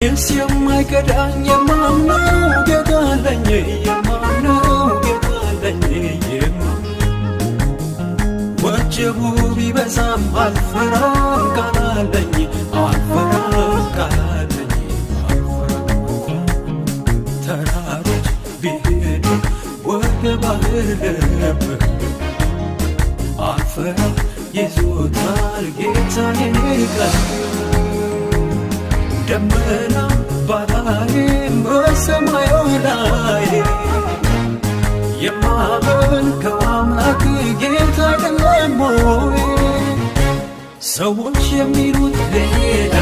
የማይከዳኝ የማምነው ጌታ አለኝ የማምነው ጌታ አለኝ ወጀቡ ቢበዛም አልፈራም ቃል አለኝ አልፈራም ቃል አለኝ ተራሮች ቢሄዱ ወደ ባህር አልፈራም ይዞታል ጌታዬ ቃል ደመና ባላይም በሰማዩ ላይ የማመልከው አምላክ ጌታ አይደለም ወይ? ሰዎች የሚሉት ሌላ